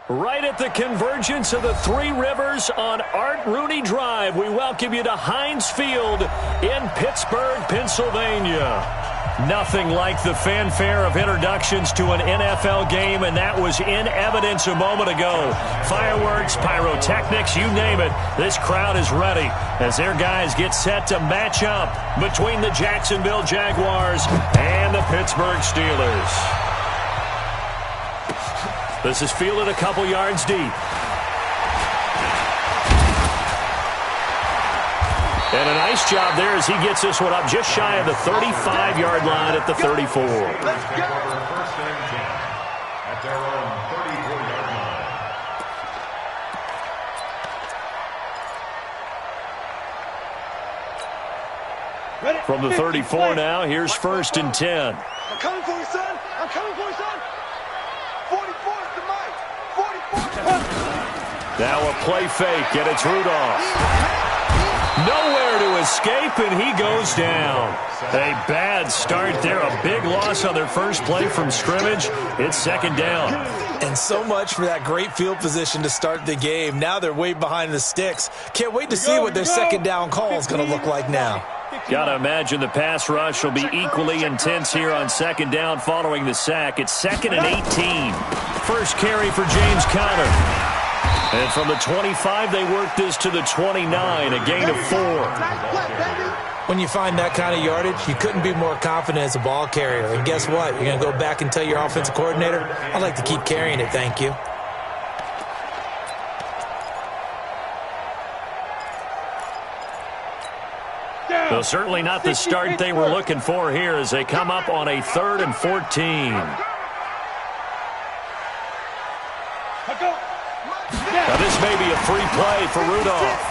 Right at the convergence of the Three Rivers on Art Rooney Drive, we welcome you to Heinz Field in Pittsburgh, Pennsylvania. Nothing like the fanfare of introductions to an NFL game, and that was in evidence a moment ago. Fireworks, pyrotechnics, you name it. This crowd is ready as their guys get set to match up between the Jacksonville Jaguars and the Pittsburgh Steelers. This is fielded a couple yards deep. And a nice job there as he gets this one up just shy of the 35-yard line at the 34. Let's go. First and 10 at their own 34-yard line. From the 34 now, here's first and 10. I'm coming for you, son. I'm coming for you, son. 44 is the mic. 44. Now a play fake, and it's Rudolph. Nowhere to escape, and he goes down. A bad start there. A big loss on their first play from scrimmage. It's second down. And so much for that great field position to start the game. Now they're way behind the sticks. Can't wait to see what their second down call is going to look like now. Got to imagine the pass rush will be equally intense here on second down following the sack. It's second and 18. First carry for James Conner. And from the 25, they work this to the 29, a gain of 4. When you find that kind of yardage, you couldn't be more confident as a ball carrier. And guess what? You're going to go back and tell your offensive coordinator, I'd like to keep carrying it, thank you. Well, certainly not the start they were looking for here as they come up on a 3rd and 14. Now this may be a free play for Rudolph.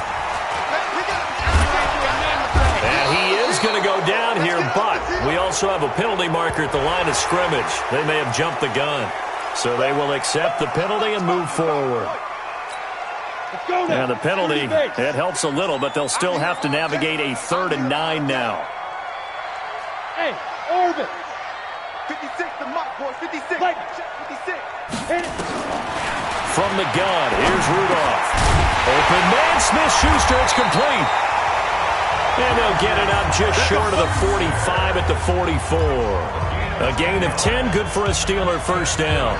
And he is going to go down here, but we also have a penalty marker at the line of scrimmage. They may have jumped the gun. So they will accept the penalty and move forward. Now the penalty, it helps a little, but they'll still have to navigate a 3rd and 9 now. Hey, orbit. 56, the mark, boy. 56. 56. Hit it. From the gun, here's Rudolph. Open man, Smith-Schuster, it's complete. And they'll get it up just short of the 45 at the 44. A gain of 10, good for a Steeler first down.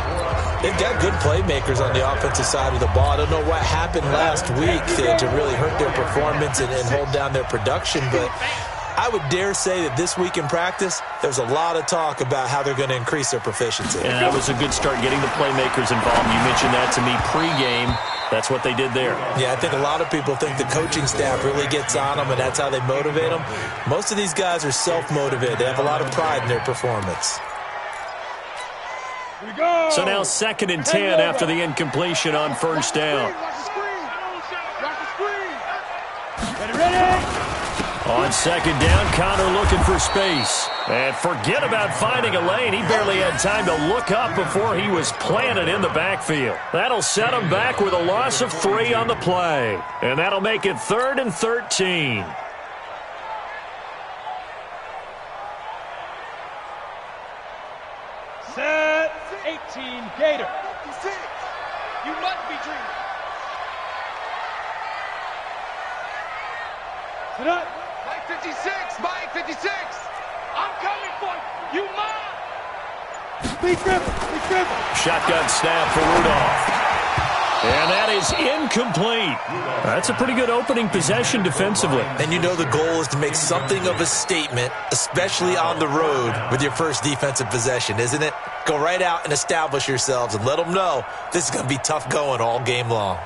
They've got good playmakers on the offensive side of the ball. I don't know what happened last week to really hurt their performance and hold down their production, but I would dare say that this week in practice, there's a lot of talk about how they're going to increase their proficiency. And that was a good start getting the playmakers involved. You mentioned that to me pregame. That's what they did there. Yeah, I think a lot of people think the coaching staff really gets on them, and that's how they motivate them. Most of these guys are self-motivated. They have a lot of pride in their performance. So now 2nd and 10 after the incompletion on first down. On second down, Conner looking for space. And forget about finding a lane. He barely had time to look up before he was planted in the backfield. That'll set him back with a loss of 3 on the play. And that'll make it 3rd and 13. Set 18, Gator. 56. You must be dreaming. Sit up. Mike 56, Mike 56. I'm coming for you. You mine. Please dribble. Shotgun snap for Rudolph. And that is incomplete. That's a pretty good opening possession defensively. And you know the goal is to make something of a statement, especially on the road with your first defensive possession, isn't it? Go right out and establish yourselves and let them know this is going to be tough going all game long.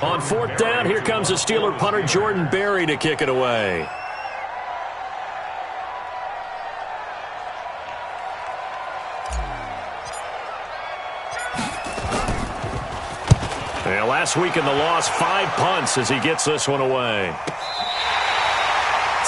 On 4th down, here comes the Steeler punter Jordan Berry to kick it away. Yeah, last week in the loss, 5 punts as he gets this one away.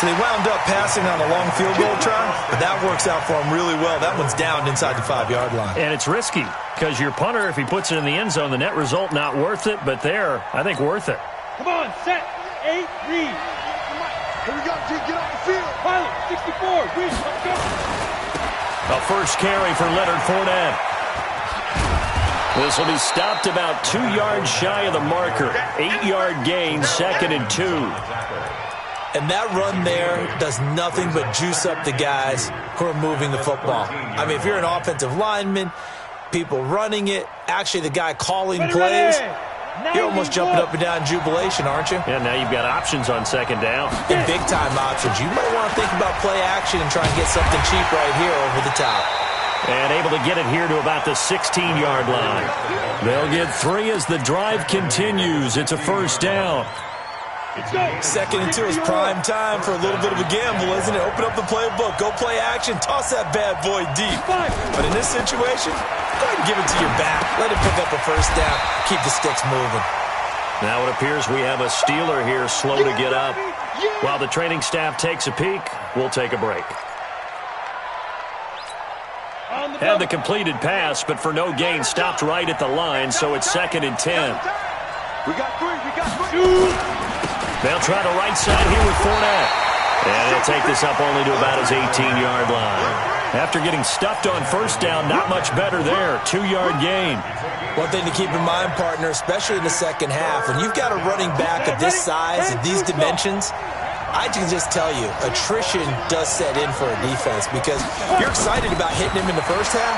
So they wound up passing on a long field goal try, but that works out for them really well. That one's down inside the 5-yard line. And it's risky because your punter, if he puts it in the end zone, the net result not worth it, but there, I think worth it. Come on, set. 8, read. Here we go, G. Get off the field. Pilot, 64. Read. Let's go. A first carry for Leonard Fournette. This will be stopped about 2 yards shy of the marker. 8-yard gain, 2nd and 2. And that run there does nothing but juice up the guys who are moving the football. I mean, if you're an offensive lineman, people running it, actually the guy calling plays, you're almost jumping up and down in jubilation, aren't you? Yeah, now you've got options on 2nd down. And big-time options. You might want to think about play action and try and get something cheap right here over the top. And able to get it here to about the 16-yard line. They'll get 3 as the drive continues. It's a 1st down. 2nd and 2 is prime time for a little bit of a gamble, isn't it? Open up the playbook, go play action, toss that bad boy deep. But in this situation, go ahead and give it to your back. Let him pick up a 1st down. Keep the sticks moving. Now it appears we have a Steeler here slow to get up. While the training staff takes a peek, we'll take a break. Had the completed pass, but for no gain, stopped right at the line, so it's 2nd and 10. We got 3. They'll try the right side here with Fournette. And they'll take this up only to about his 18-yard line. After getting stuffed on 1st down, not much better there. 2-yard gain. One thing to keep in mind, partner, especially in the second half, when you've got a running back of this size and these dimensions, I can just tell you, attrition does set in for a defense because you're excited about hitting him in the first half,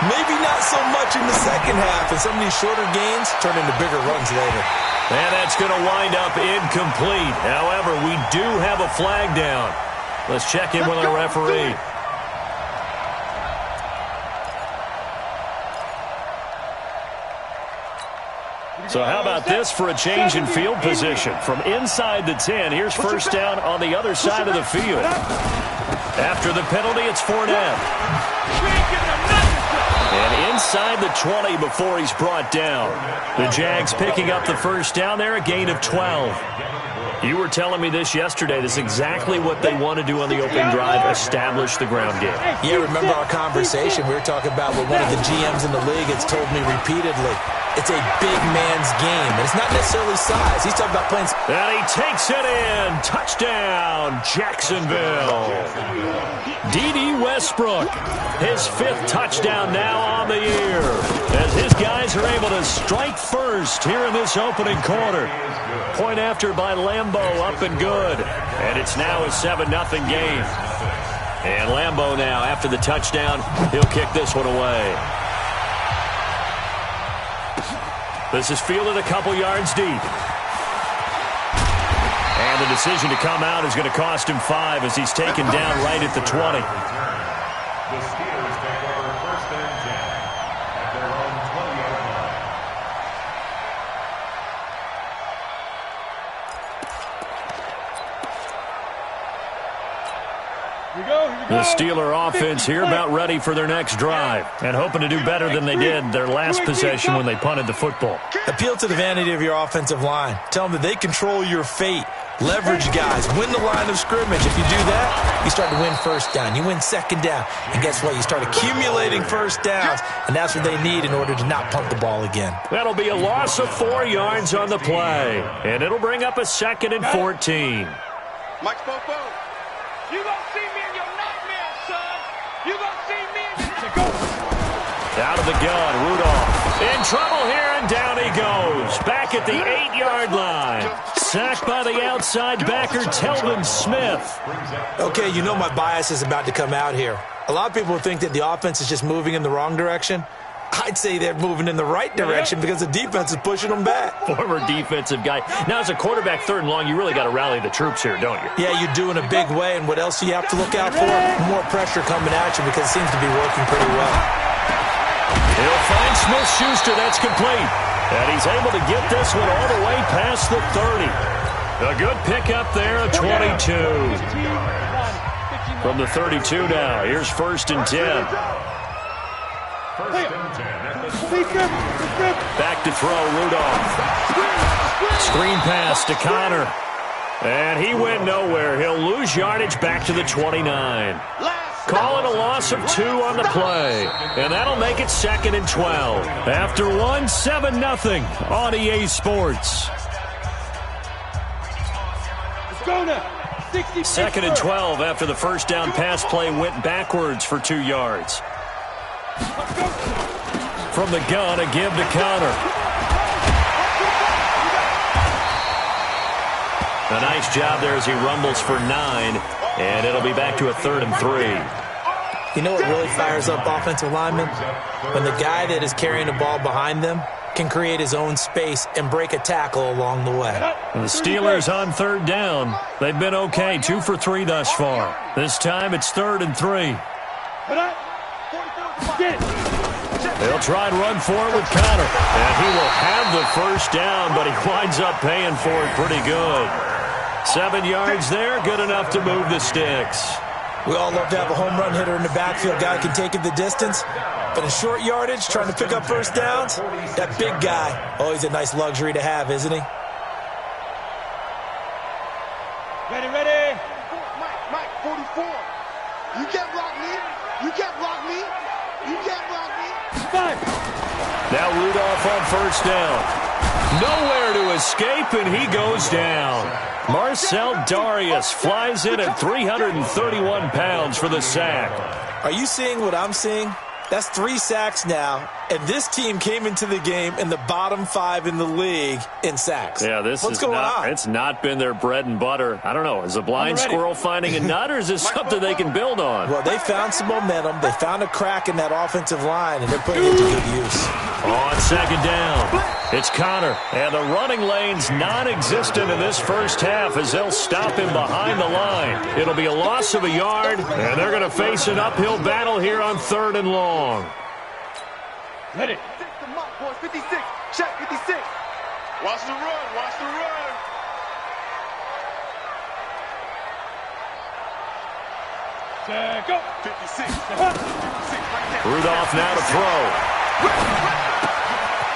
maybe not so much in the second half, and some of these shorter gains turn into bigger runs later. And that's going to wind up incomplete. However, we do have a flag down. Let's check in with our referee. So how about this for a change in field position? From inside the 10, here's 1st down on the other side of the field. After the penalty, it's Fournette. And inside the 20 before he's brought down. The Jags picking up the 1st down there, a gain of 12. You were telling me this yesterday. This is exactly what they want to do on the opening drive, establish the ground game. Yeah, remember our conversation? We were talking about what one of the GMs in the league has told me repeatedly. It's a big man's game, and it's not necessarily size. He's talking about playing. And he takes it in. Touchdown, Jacksonville. Yittidee Westbrook, his 5th touchdown now on the year, as his guys are able to strike first here in this opening quarter. Point after by Lambeau, up and good. And it's now a 7-0 game. And Lambeau now, after the touchdown, he'll kick this one away. This is fielded a couple yards deep. And the decision to come out is going to cost him 5 as he's taken down right at the 20. The Steelers take over 1st and 10 at their own 20-yard line. The Steeler offense here about ready for their next drive and hoping to do better than they did their last possession when they punted the football. Appeal to the vanity of your offensive line. Tell them that they control your fate. Leverage guys. Win the line of scrimmage. If you do that, you start to win 1st down. You win 2nd down. And guess what? You start accumulating 1st downs. And that's what they need in order to not punt the ball again. That'll be a loss of 4 yards on the play. And it'll bring up a 2nd and 14. Mike Popo, you gonna see me in your nightmare, son. You gonna see me in your... Out of the gun, Rudolph. In trouble here, and down he goes. Back at the 8-yard line. Sacked by the outside backer, Telvin Smith. Okay, you know my bias is about to come out here. A lot of people think that the offense is just moving in the wrong direction. I'd say they're moving in the right direction because the defense is pushing them back. Former defensive guy. Now, as a quarterback 3rd and long, you really got to rally the troops here, don't you? Yeah, you do in a big way. And what else do you have to look out for? More pressure coming at you because it seems to be working pretty well. He'll find Smith-Schuster. That's complete. And he's able to get this one all the way past the 30. A good pickup there, a 22. From the 32 now. Here's 1st and 10. 1st and 10 at the... Back to throw, Rudolph. Screen pass to Connor. And he went nowhere. He'll lose yardage back to the 29. Call it a loss of 2 on the play. And that'll make it 2nd and 12. After 1, 7-0 on EA Sports. 2nd and 12 after the 1st down pass play went backwards for 2 yards. from the gun, a give to Connor. A nice job there as he rumbles for 9, and it'll be back to a 3rd and 3. You know what really fires up offensive linemen? When the guy that is carrying the ball behind them can create his own space and break a tackle along the way. The Steelers on 3rd down. They've been okay, 2 for 3 thus far. This time it's 3rd and 3. They'll try and run for it with Connor. And he will have the first down, but he winds up paying for it pretty good. 7 yards there, good enough to move the sticks. We all love to have a home run hitter in the backfield. Guy can take it the distance. But in short yardage, trying to pick up first downs, that big guy, always a nice luxury to have, isn't he? Ready. Mike, 44. You can't block me. You can't block me. You can't block me. Now Rudolph on first down. Nowhere to escape, and he goes down. Marcel Darius flies in at 331 pounds for the sack. Are you seeing what I'm seeing? That's 3 sacks now, and this team came into the game in the bottom 5 in the league in sacks. Yeah, What's going on? It's not been their bread and butter. I don't know. Is a blind squirrel finding a nut, or is this something they can build on? Well, they found some momentum. They found a crack in that offensive line, and they're putting it to good use. On 2nd down, it's Connor, and the running lane's non-existent in this first half as they'll stop him behind the line. It'll be a loss of a yard, and they're going to face an uphill battle here on 3rd and long. Ready. 56. Check 56. Watch the run. Go. 56. Rudolph now to throw.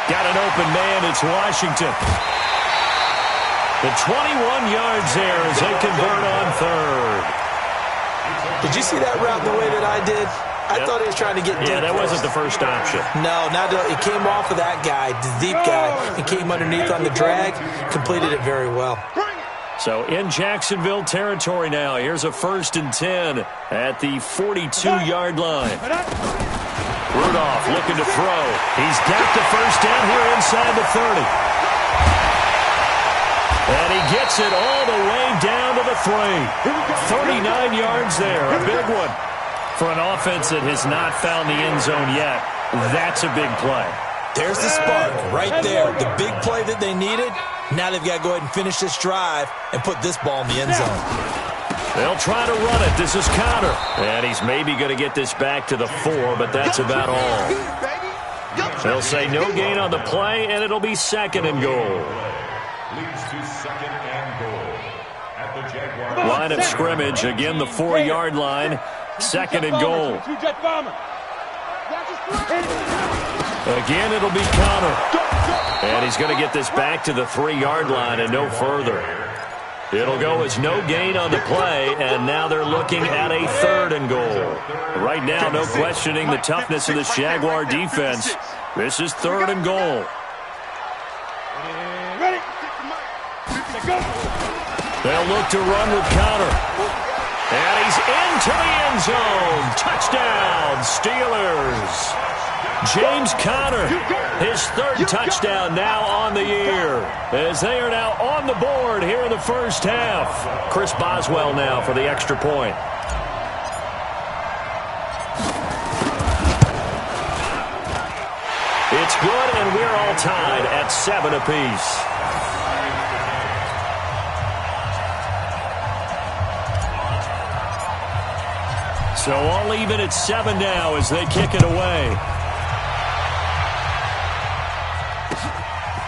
Got an open man. It's Washington. The 21 yards there as they convert on 3rd. Did you see that route the way that I did? I thought he was trying to get deep. Yeah, that wasn't the first option. No, it came off of that guy, the deep guy, and came underneath on the drag, completed it very well. So in Jacksonville territory now. Here's a 1st and 10 at the 42-yard line. Rudolph looking to throw. He's got the first down here inside the 30. And he gets it all the way down to the 3. 39 yards there, a big one. For an offense that has not found the end zone yet, that's a big play. There's the spark right there. The big play that they needed. Now they've got to go ahead and finish this drive and put this ball in the end zone. They'll try to run it. This is Connor. And he's maybe going to get this back to the 4, but that's about all. They'll say no gain on the play, and it'll be 2nd and goal. Leads to 2nd and goal at the Jaguar. Line of scrimmage, again the 4-yard line. 2nd and goal. Again, it'll be Connor. And he's going to get this back to the 3-yard line and no further. It'll go as no gain on the play, and now they're looking at a 3rd and goal. Right now, no questioning the toughness of this Jaguar defense. This is 3rd and goal. They'll look to run with Connor. And he's into the end zone. Touchdown, Steelers. James Conner, his 3rd touchdown now on the year, as they are now on the board here in the first half. Chris Boswell now for the extra point. It's good, and we're all tied at 7 apiece. So all even at 7 now as they kick it away.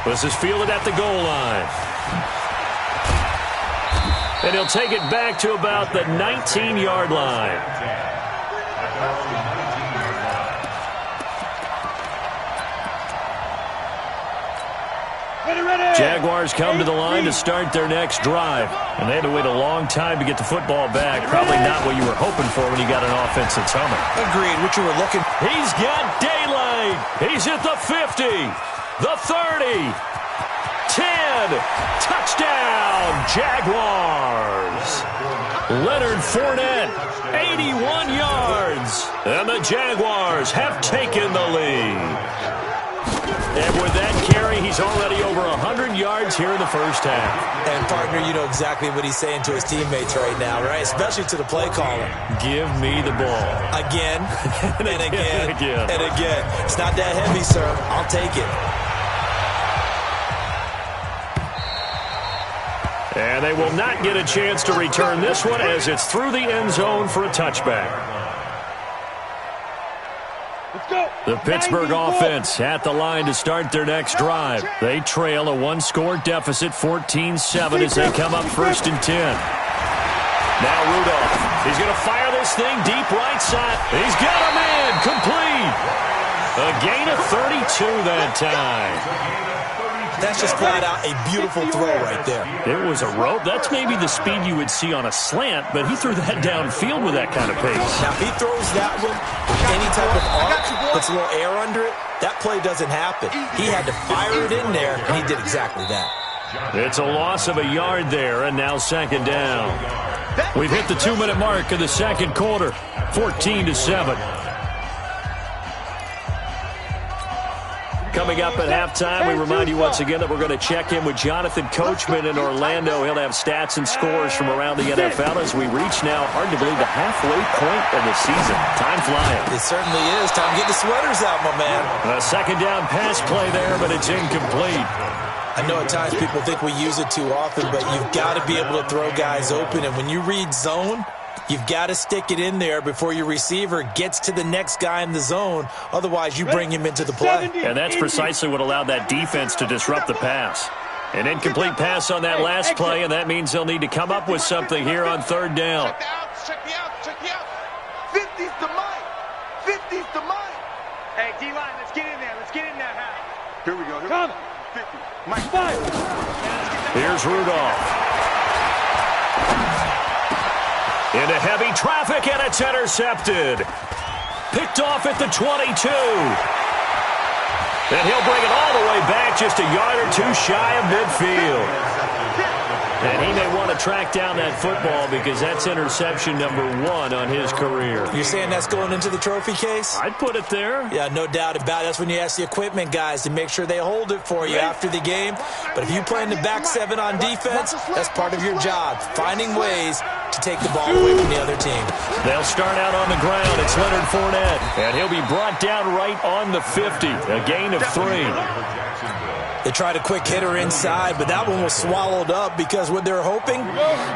This is fielded at the goal line. And he'll take it back to about the 19-yard line. Jaguars come to the line to start their next drive. And they had to wait a long time to get the football back. Probably not what you were hoping for when you got an offense that's humming. Agreed. What you were looking. He's got daylight. He's at the 50, the 30, 10. Touchdown, Jaguars. Leonard Fournette, 81 yards. And the Jaguars have taken the lead. And with that carry, he's already over 100 yards here in the first half. And, partner, you know exactly what he's saying to his teammates right now, right? Especially to the play caller. Give me the ball. Again, and again, and again. and again. It's not that heavy, sir. I'll take it. And they will not get a chance to return this one as it's through the end zone for a touchback. The Pittsburgh offense at the line to start their next drive. They trail a one-score deficit, 14-7, as they come up 1st and 10. Now Rudolph. He's going to fire this thing deep right side. He's got him in. Complete. A gain of 32 that time. That's just flat out a beautiful throw right there. It was a rope. That's maybe the speed you would see on a slant, but he threw that downfield with that kind of pace. Now, if he throws that one with any type of arc, puts a little air under it, that play doesn't happen. He had to fire it in there, and he did exactly that. It's a loss of a yard there, and now 2nd down. We've hit the 2-minute mark of the second quarter, 14-7. Coming up at halftime, we remind you once again that we're going to check in with Jonathan Coachman in Orlando. He'll have stats and scores from around the NFL as we reach now, hard to believe, the halfway point of the season. Time flying. It certainly is. Time to get the sweaters out, my man. A 2nd down pass play there, but it's incomplete. I know at times people think we use it too often, but you've got to be able to throw guys open. And when you read zone, you've got to stick it in there before your receiver gets to the next guy in the zone. Otherwise, you bring him into the play. And that's precisely what allowed that defense to disrupt the pass. An incomplete pass on that last play, and that means they'll need to come up with something here on 3rd down. Check me out. 50's the mine. 50's the mine. Hey, D-line, let's get in there. Let's get in there, Hal. Here we go. Come. 50. Mike, 5. Here's Rudolph. Into heavy traffic, and it's intercepted. Picked off at the 22. And he'll bring it all the way back, just a yard or two shy of midfield. And he may want to track down that football because that's interception number 1 on his career. You're saying that's going into the trophy case? I'd put it there. Yeah, no doubt about it. That's when you ask the equipment guys to make sure they hold it for you after the game. But if you play in the back 7 on defense, that's part of your job, finding ways to take the ball away from the other team. They'll start out on the ground. It's Leonard Fournette, and he'll be brought down right on the 50, a gain of 3. They tried a quick hitter inside, but that one was swallowed up because what they're hoping,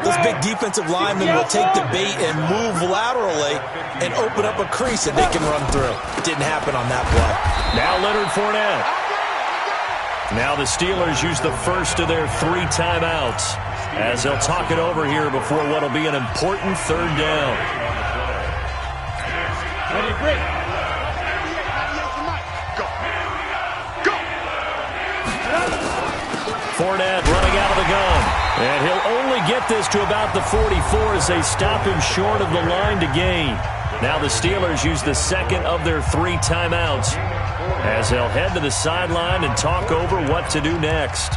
those big defensive linemen will take the bait and move laterally and open up a crease that they can run through. It didn't happen on that play. Now Leonard Fournette. Now the Steelers use the first of their 3 timeouts as they'll talk it over here before what will be an important 3rd down. Ready, break. Fournette running out of the gun. And he'll only get this to about the 44 as they stop him short of the line to gain. Now the Steelers use the 2nd of their 3 timeouts as they'll head to the sideline and talk over what to do next.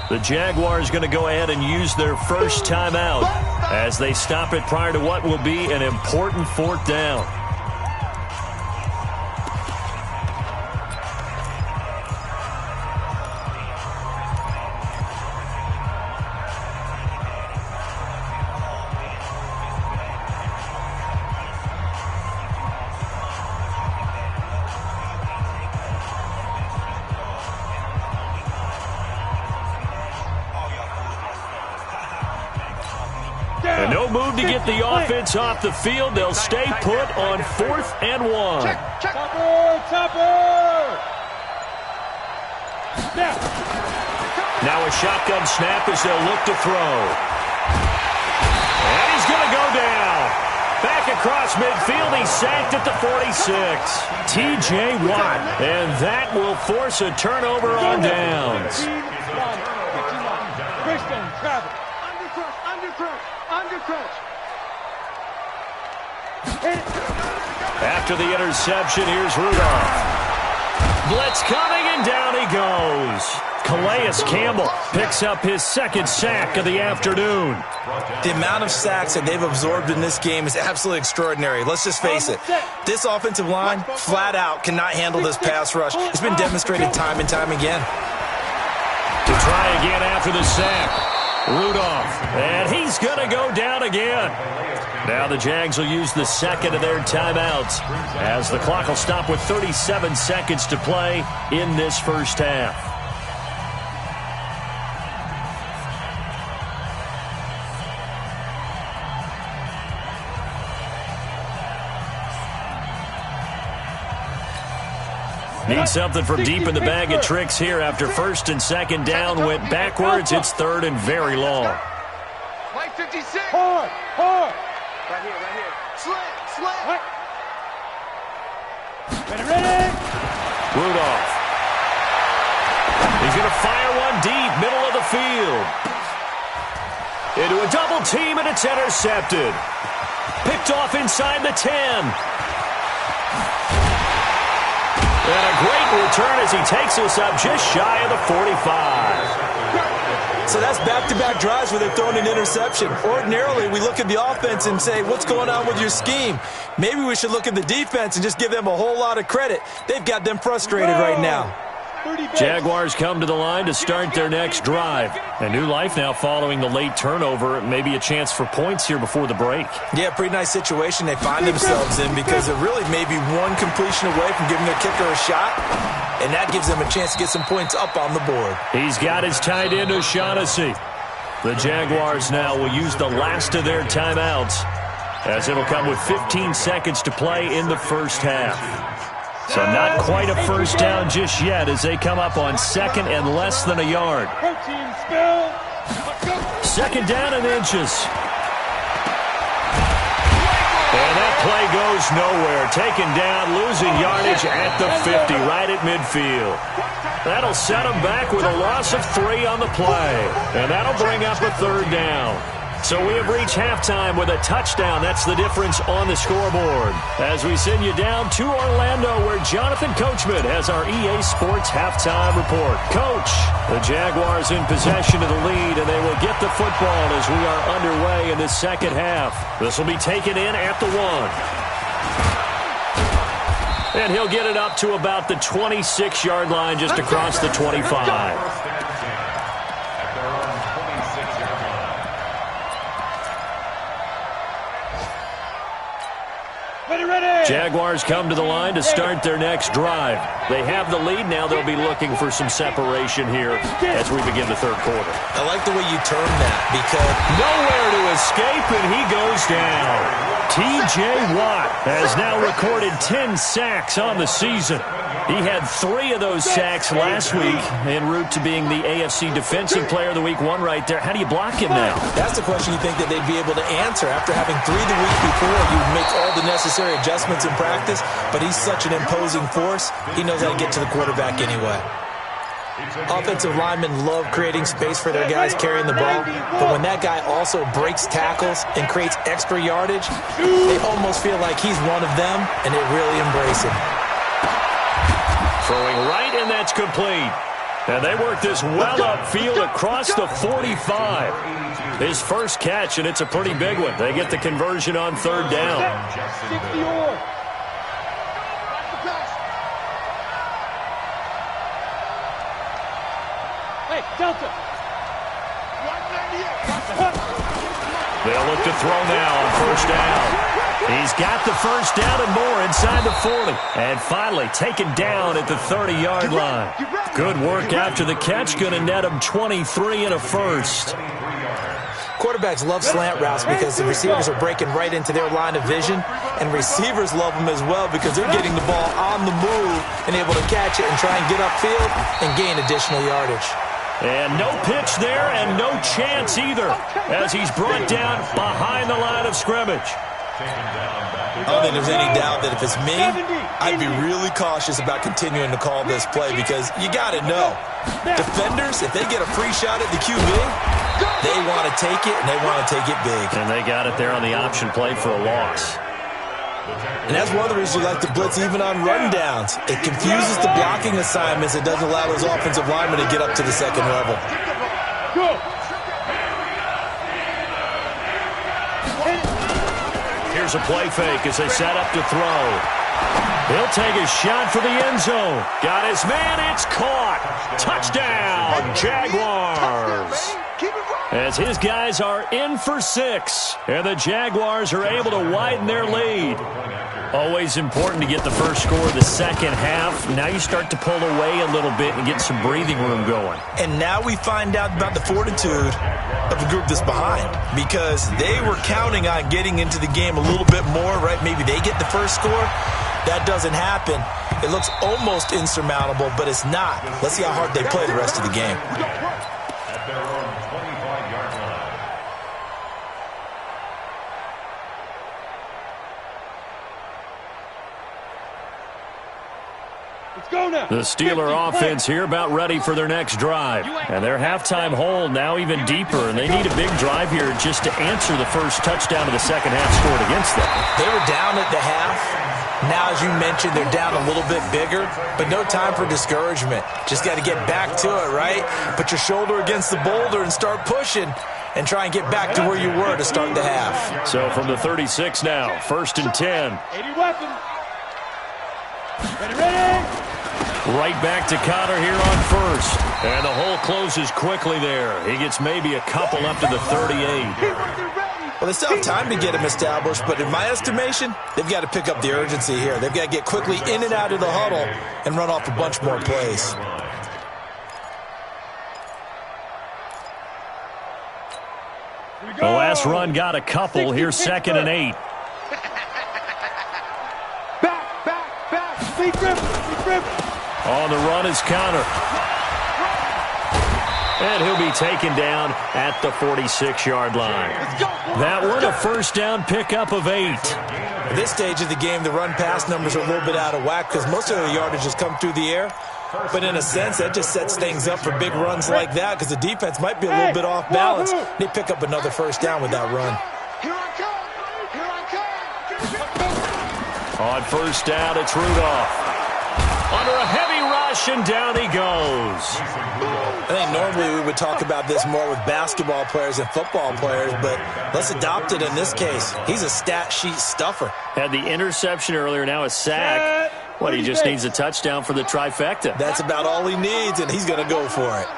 The Jaguars going to go ahead and use their first timeout as they stop it prior to what will be an important 4th down. And no move to get the offense off the field. They'll stay put on 4th and 1. Topper! Now a shotgun snap as they'll look to throw. And he's going to go down. Back across midfield, he's sacked at the 46. T.J. Watt. And that will force a turnover on downs. Undercrunch. After the interception, here's Rudolph. Blitz coming, and down he goes. Calais Campbell picks up his second sack of the afternoon. The amount of sacks that they've absorbed in this game is absolutely extraordinary. Let's just face it. This offensive line, flat out, cannot handle this pass rush. It's been demonstrated time and time again. To try again after the sack, Rudolph, and he's going to go down again. Now the Jags will use the second of their timeouts as the clock will stop with 37 seconds to play in this first half. Need something from deep in the bag of tricks here after first and second down went backwards. It's third and very long. Mike 56. Hard. Right here. Slant. Ready. Rudolph. He's going to fire one deep, middle of the field. Into a double team, and it's intercepted. Picked off inside the 10. And a great return as he takes us up just shy of the 45. So that's back-to-back drives where they're throwing an interception. Ordinarily, we look at the offense and say, what's going on with your scheme? Maybe we should look at the defense and just give them a whole lot of credit. They've got them frustrated right now. Jaguars come to the line to start their next drive. A new life now following the late turnover. Maybe a chance for points here before the break. Yeah, pretty nice situation they find themselves in because they're really maybe one completion away from giving their kicker a shot, and that gives them a chance to get some points up on the board. He's got his tight end, O'Shaughnessy. The Jaguars now will use the last of their timeouts as it'll come with 15 seconds to play in the first half. So not quite a first down just yet as they come up on second and less than a yard. Second down and inches. And that play goes nowhere. Taken down, losing yardage at the 50, right at midfield. That'll set them back with a loss of 3 on the play. And that'll bring up a third down. So we have reached halftime with a touchdown. That's the difference on the scoreboard. As we send you down to Orlando, where Jonathan Coachman has our EA Sports halftime report. Coach, the Jaguars in possession of the lead, and they will get the football as we are underway in the second half. This will be taken in at the 1. And he'll get it up to about the 26-yard line just across the 25. Jaguars come to the line to start their next drive. They have the lead. Now they'll be looking for some separation here as we begin the third quarter. I like the way you term that because nowhere to escape, and he goes down. T.J. Watt has now recorded 10 sacks on the season. He had 3 of those sacks last week en route to being the AFC Defensive Player of the Week 1 right there. How do you block him now? That's the question you think that they'd be able to answer. After having 3 the week before, you make all the necessary adjustments in practice, but he's such an imposing force, he knows how to get to the quarterback anyway. Offensive linemen love creating space for their guys carrying the ball, but when that guy also breaks tackles and creates extra yardage, they almost feel like he's one of them, and they really embrace him. Throwing right, and that's complete. And they work this well upfield across the 45. His first catch, and it's a pretty big one. They get the conversion on third down. Hey, Delta. They'll look to throw now on first down. He's got the first down and more inside the 40. And finally taken down at the 30-yard line. Good work after the catch. Going to net him 23 and a first. Quarterbacks love slant routes because the receivers are breaking right into their line of vision. And receivers love them as well because they're getting the ball on the move and able to catch it and try and get upfield and gain additional yardage. And no pitch there and no chance either as he's brought down behind the line of scrimmage. I don't think there's any doubt that if it's me, I'd be really cautious about continuing to call this play because you got to know. Defenders, if they get a free shot at the QB, they want to take it, and they want to take it big. And they got it there on the option play for a loss. And that's one of the reasons we like to blitz even on rundowns. It confuses the blocking assignments. It doesn't allow those offensive linemen to get up to the second level. Here's a play fake as they set up to throw. He'll take a shot for the end zone. Got his man. It's caught. Touchdown, Jaguars. As his guys are in for 6. And the Jaguars are able to widen their lead. Always important to get the first score of the second half. Now you start to pull away a little bit and get some breathing room going. And now we find out about the fortitude of the group that's behind, because they were counting on getting into the game a little bit more, right? Maybe they get the first score. That doesn't happen. It looks almost insurmountable, but it's not. Let's see how hard they play the rest of the game. At their own 25-yard line. The Steeler offense here about ready for their next drive. And their halftime hole now even deeper, and they need a big drive here just to answer the first touchdown of the second half scored against them. They were down at the half. Now, as you mentioned, they're down a little bit bigger, but no time for discouragement. Just got to get back to it, right? Put your shoulder against the boulder and start pushing and try and get back to where you were to start the half. So from the 36 now, 1st and 10. 80 weapon. Ready. Right back to Connor here on first. And the hole closes quickly there. He gets maybe a couple up to the 38. Well, they still have time to get him established, but in my estimation, they've got to pick up the urgency here. They've got to get quickly in and out of the huddle and run off a bunch more plays. The last run got a couple. Here's 2nd and 8. Back. Speed grip. On the run is Connor. And he'll be taken down at the 46-yard line. That one a first down pickup of 8. At this stage of the game, the run-pass numbers are a little bit out of whack because most of the yardage has come through the air. But in a sense, that just sets things up for big runs like that because the defense might be a little bit off balance. They pick up another first down with that run. Here I come. On first down, it's Rudolph. Under a heavy rush, and down he goes. I think normally we would talk about this more with basketball players and football players, but let's adopt it in this case. He's a stat sheet stuffer. Had the interception earlier, now a sack. What, he just needs a touchdown for the trifecta. That's about all he needs, and he's going to go for it.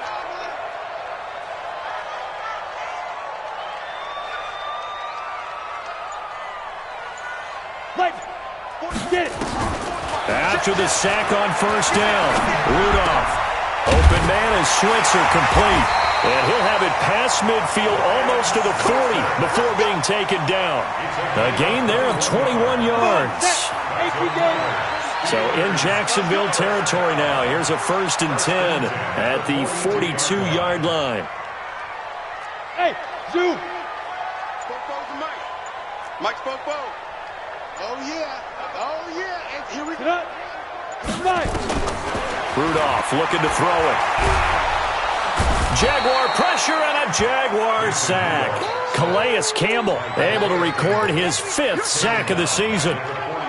Get it. After the sack on first down, Rudolph. Open man is Switzer complete. And he'll have it past midfield almost to the 40 before being taken down. A gain there of 21 yards. So in Jacksonville territory now. Here's a 1st and 10 at the 42-yard line. Hey, zoom. Spoke to Mike. Mike spoke. Oh, yeah. And here we go. Rudolph looking to throw it. Jaguar pressure and a Jaguar sack. Calais Campbell able to record his 5th sack of the season.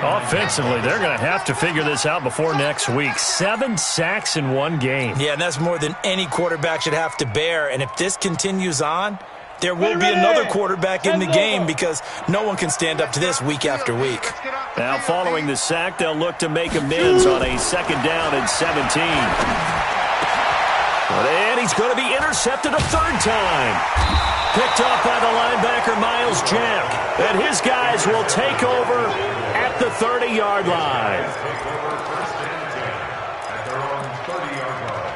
Offensively, they're going to have to figure this out before next week. 7 sacks in one game. Yeah, and that's more than any quarterback should have to bear. And if this continues on, there will be another quarterback in the game because no one can stand up to this week after week. Now, following the sack, they'll look to make amends on a 2nd down and 17. And he's going to be intercepted a 3rd time. Picked off by the linebacker, Miles Jack. And his guys will take over at the 30-yard line. First and 10 at their own 30-yard line.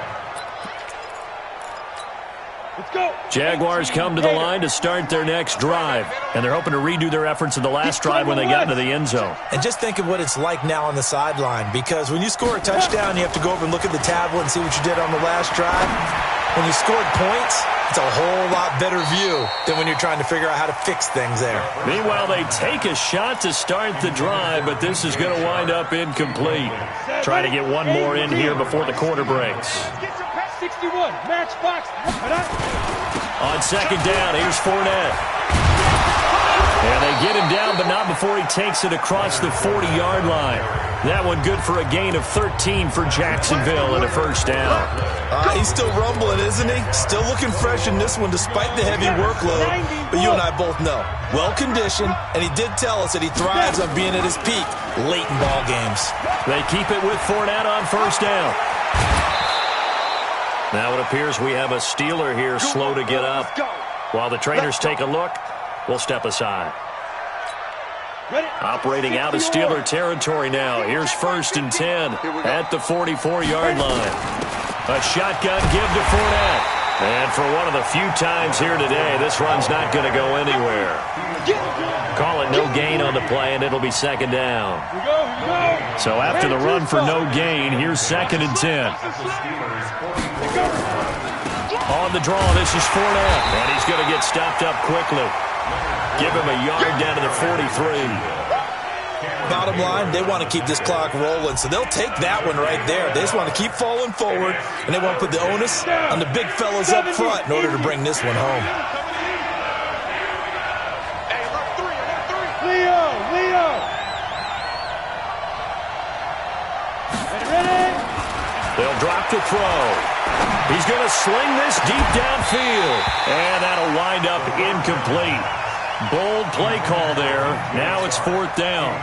Let's go. Jaguars come to the line to start their next drive. And they're hoping to redo their efforts of the last drive when they got into the end zone. And just think of what it's like now on the sideline, because when you score a touchdown, you have to go over and look at the tablet and see what you did on the last drive. When you scored points, it's a whole lot better view than when you're trying to figure out how to fix things there. Meanwhile, they take a shot to start the drive, but this is going to wind up incomplete. Try to get one more in here before the quarter breaks. 61, matchbox. On 2nd down, here's Fournette. And they get him down, but not before he takes it across the 40-yard line. That one good for a gain of 13 for Jacksonville and a first down. He's still rumbling, isn't he? Still looking fresh in this one despite the heavy workload. But you and I both know, well-conditioned, and he did tell us that he thrives on being at his peak late in ball games. They keep it with Fournette on first down. Now it appears we have a Steeler here slow to get up. While the trainers take a look, we'll step aside. Operating out of Steeler territory now. Here's 1st and 10 at the 44-yard line. A shotgun give to Fournette. And for one of the few times here today, this run's not going to go anywhere. Call it no gain on the play, and it'll be 2nd down. So after the run for no gain, here's 2nd and 10. On the draw, this is Fournette. And he's going to get stopped up quickly. Give him a yard down to the 43. Bottom line, they want to keep this clock rolling, so they'll take that one right there. They just want to keep falling forward, and they want to put the onus on the big fellas up front in order to bring this one home. Leo! Ready? They'll drop to throw. He's going to sling this deep downfield, and that'll wind up incomplete. Bold play call there. Now it's 4th down.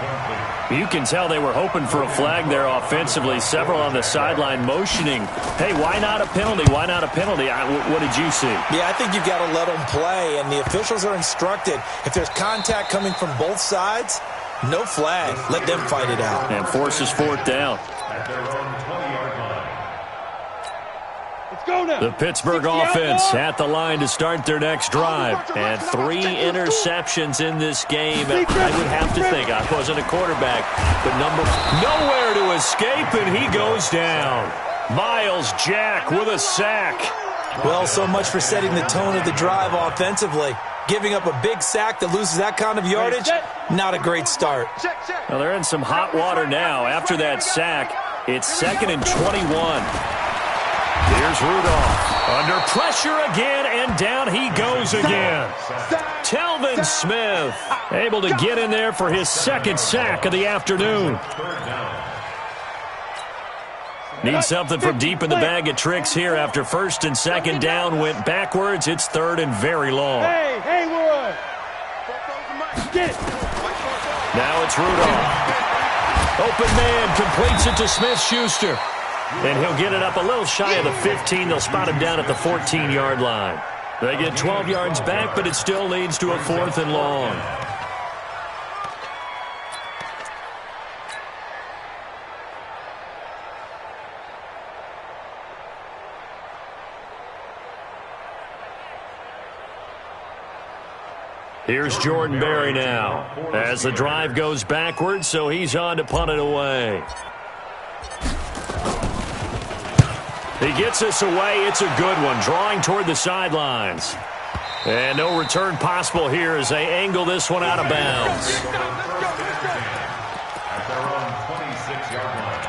You can tell they were hoping for a flag there offensively. Several on the sideline motioning. Hey, why not a penalty? Why not a penalty? What did you see? Yeah, I think you've got to let them play, and the officials are instructed. If there's contact coming from both sides, no flag. Let them fight it out. And forces 4th down. At their own 20-yard line. The Pittsburgh offense at the line to start their next drive. And 3 interceptions in this game. I would have to think, I wasn't a quarterback, but nowhere to escape, and he goes down. Miles Jack with a sack. Well, so much for setting the tone of the drive offensively. Giving up a big sack that loses that kind of yardage, not a great start. Well, they're in some hot water now. After that sack, it's 2nd and 21. Here's Rudolph. Under pressure again, and down he goes again. Telvin Smith able to get in there for his 2nd sack of the afternoon. Need something from deep in the bag of tricks here after 1st and 2nd down went backwards. It's 3rd and very long. Hey, Wood. Get it. Now it's Rudolph. Open man completes it to Smith-Schuster. And he'll get it up a little shy of the 15. They'll spot him down at the 14-yard line. They get 12 yards back, but it still leads to a 4th and long. Here's Jordan Berry now as the drive goes backwards, so he's on to punt it away. He gets this away. It's a good one, drawing toward the sidelines. And no return possible here as they angle this one out of bounds. At their own 26-yard line.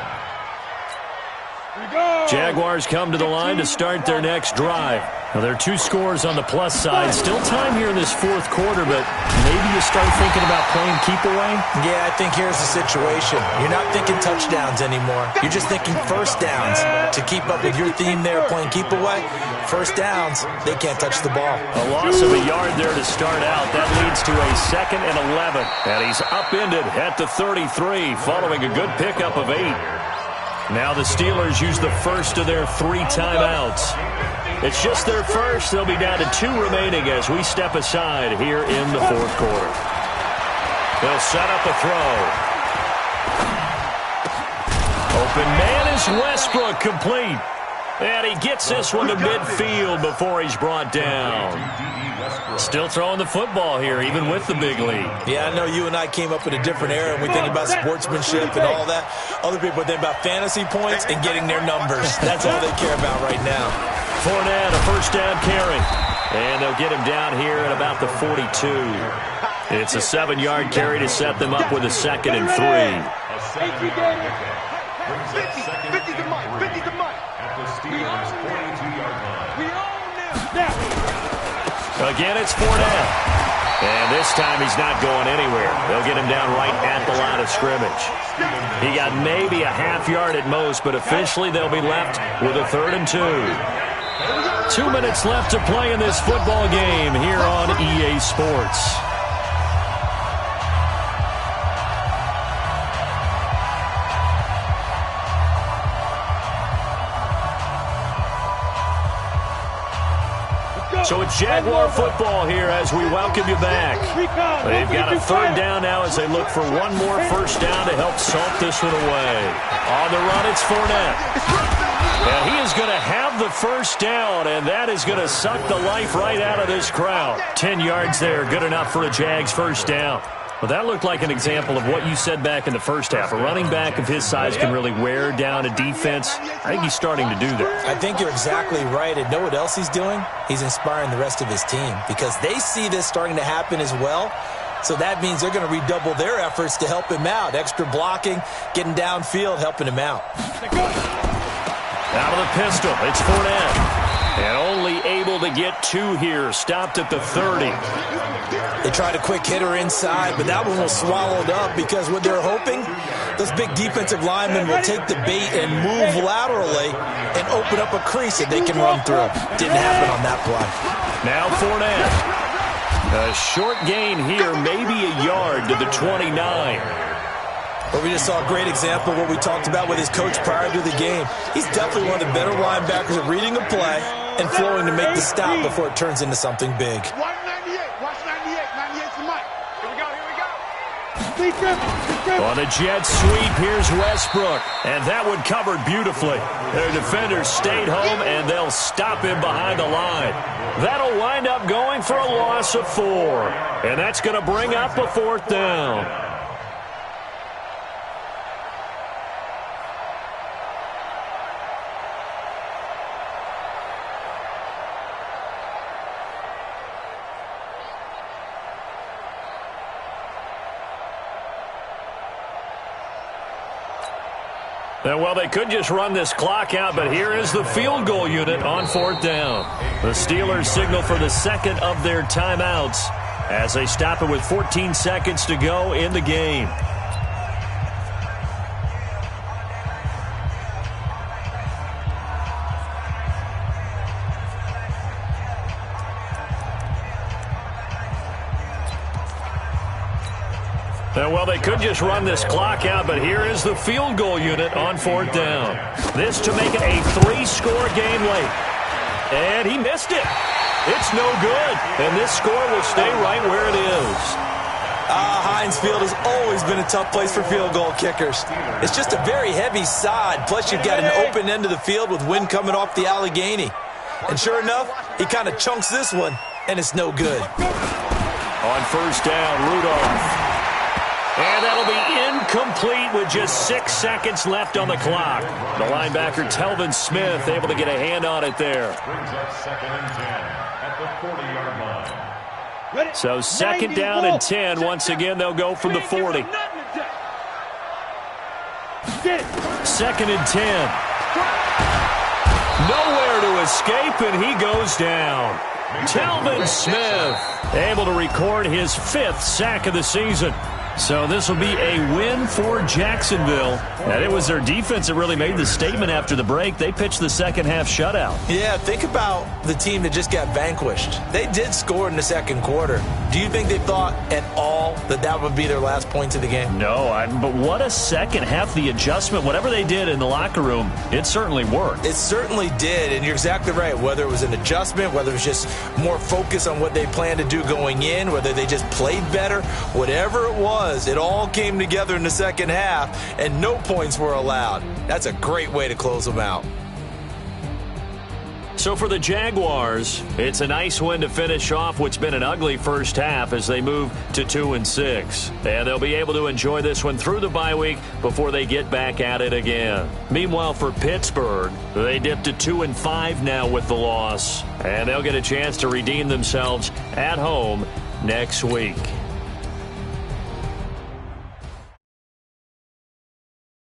Jaguars come to the line to start their next drive. Now, there are 2 scores on the plus side. Still time here in this 4th quarter, but maybe you start thinking about playing keep away? Yeah, I think here's the situation. You're not thinking touchdowns anymore. You're just thinking first downs. To keep up with your theme there, playing keep away, first downs, they can't touch the ball. A loss of a yard there to start out. That leads to a 2nd and 11. And he's upended at the 33 following a good pickup of 8. Now the Steelers use the first of their 3 timeouts. It's just their first. They'll be down to 2 remaining as we step aside here in the 4th quarter. They'll set up a throw. Open man is Westbrook, complete. And he gets this one to midfield before he's brought down. Still throwing the football here, even with the big lead. Yeah, I know you and I came up in a different era, and we think about sportsmanship and all that. Other people think about fantasy points and getting their numbers. That's all they care about right now. Fournette, a first down carry. And they'll get him down here at about the 42. It's a 7-yard carry to set them up with a 2nd and 3. A 7-yard pickup brings up 2nd and 3 at the Steelers' 42-yard line. Again, it's Fournette. And this time he's not going anywhere. They'll get him down right at the line of scrimmage. He got maybe a half yard at most, but officially they'll be left with a 3rd and 2. 2 minutes left to play in this football game here on EA Sports. So it's Jaguar football here as we welcome you back. They've got a 3rd down now as they look for one more first down to help salt this one away. On the run, it's Fournette. And he is going to have the first down, and that is going to suck the life right out of this crowd. 10 yards there, good enough for a Jags first down. Well, that looked like an example of what you said back in the first half. A running back of his size can really wear down a defense. I think he's starting to do that. I think you're exactly right. And know what else he's doing? He's inspiring the rest of his team because they see this starting to happen as well. So that means they're going to redouble their efforts to help him out. Extra blocking, getting downfield, helping him out. Out of the pistol, it's Fournette. And only able to get 2 here. Stopped at the 30. They tried a quick hitter inside, but that one was swallowed up because what they're hoping, those big defensive linemen will take the bait and move laterally and open up a crease that they can run through. Didn't happen on that play. Now Fournette. A short gain here, maybe a yard to the 29. But we just saw a great example of what we talked about with his coach prior to the game. He's definitely one of the better linebackers at reading the play and flowing to make the stop before it turns into something big. Watch 98. Watch 98. 98's the mic. Here we go. On a jet sweep, here's Westbrook. And that one covered beautifully. Their defenders stayed home, and they'll stop him behind the line. That'll wind up going for a loss of 4. And that's going to bring up a 4th down. Well, they could just run this clock out, but here is the field goal unit on 4th down. The Steelers signal for the second of their timeouts as they stop it with 14 seconds to go in the game. Well, they could just run this clock out, but here is the field goal unit on 4th down. This to make it a 3-score game late. And he missed it. It's no good. And this score will stay right where it is. Heinz Field has always been a tough place for field goal kickers. It's just a very heavy side, plus you've got an open end of the field with wind coming off the Allegheny. And sure enough, he kind of chunks this one, and it's no good. On first down, Rudolph. And that'll be incomplete with just 6 seconds left on the clock. The linebacker, Telvin Smith, able to get a hand on it there. Brings up 2nd and 10 at the 40-yard line. So 2nd down and 10. Once again, they'll go from the 40. 2nd and 10. Nowhere to escape, and he goes down. Telvin Smith able to record his 5th sack of the season. So this will be a win for Jacksonville. And it was their defense that really made the statement after the break. They pitched the second half shutout. Yeah, think about the team that just got vanquished. They did score in the second quarter. Do you think they thought at all that that would be their last points of the game? No, but what a second half. The adjustment, whatever they did in the locker room, it certainly worked. It certainly did, and you're exactly right. Whether it was an adjustment, whether it was just more focus on what they planned to do going in, whether they just played better, whatever it was, it all came together in the second half, and no points were allowed. That's a great way to close them out. So for the Jaguars, it's a nice win to finish off what's been an ugly first half as they move to 2-6. And they'll be able to enjoy this one through the bye week before they get back at it again. Meanwhile, for Pittsburgh, they dipped to 2-5 now with the loss. And they'll get a chance to redeem themselves at home next week.